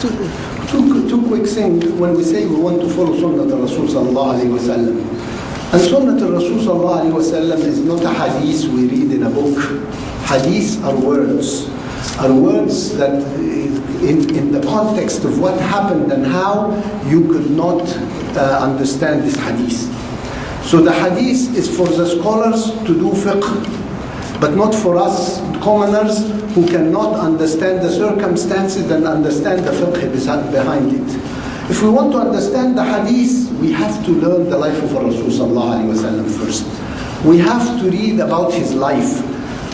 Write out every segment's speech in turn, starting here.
two quick things when we say we want to follow Sunnah al-Rasul sallallahu alayhi wa sallam. And Sunnah al-Rasul sallallahu alayhi wa sallam is not a hadith we read in a book. Hadith are words that in the context of what happened and how you could not understand this hadith. So the hadith is for the scholars to do fiqh, but not for us commoners who cannot understand the circumstances and understand the fiqh behind it. If we want to understand the hadith, we have to learn the life of Rasul sallallahu alaihi wasallam first. We have to read about his life.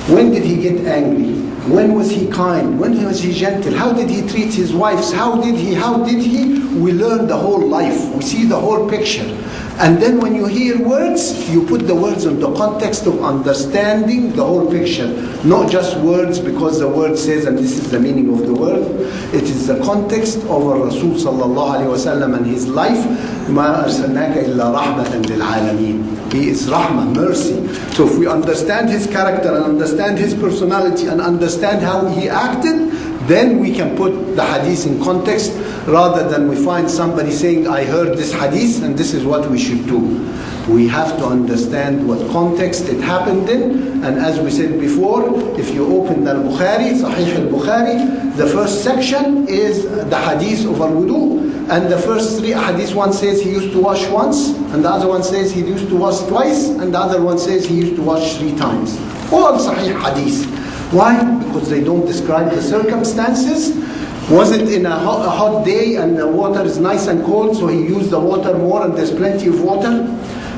When did he get angry? When was he kind? When was he gentle? How did he treat his wives? How did he? We learn the whole life. We see the whole picture. And then when you hear words, you put the words in the context of understanding the whole picture. Not just words because the word says and this is the meaning of the word. It is the context of Rasul sallallahu alayhi wa sallam and his life. مَا أَرْسَلْنَاكَ إِلَّا رَحْمَةً لِلْعَالَمِينَ. He is rahmah, mercy. So if we understand his character and understand his personality and understand how he acted, then we can put the hadith in context rather than we find somebody saying, I heard this hadith and this is what we should do. We have to understand what context it happened in. And as we said before, if you open al-Bukhari, Sahih al-Bukhari, the first section is the hadith of al-wudu. And the first three hadith, one says he used to wash once, and the other one says he used to wash twice, and the other one says he used to wash 3 times. All Sahih hadith. Why? Because they don't describe the circumstances. Was it in a hot day and the water is nice and cold, so he used the water more and there's plenty of water?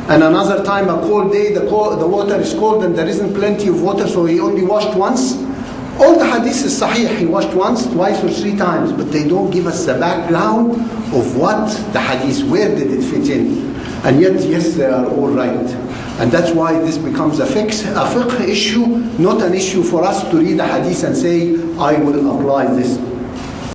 And another time, a cold day, the water is cold and there isn't plenty of water, so he only washed once? All the hadith is sahih. He washed once, twice or 3 times, but they don't give us the background of what the hadith, where did it fit in? And yet, yes, they are all right. And that's why this becomes a fiqh issue, not an issue for us to read a hadith and say, I will apply this.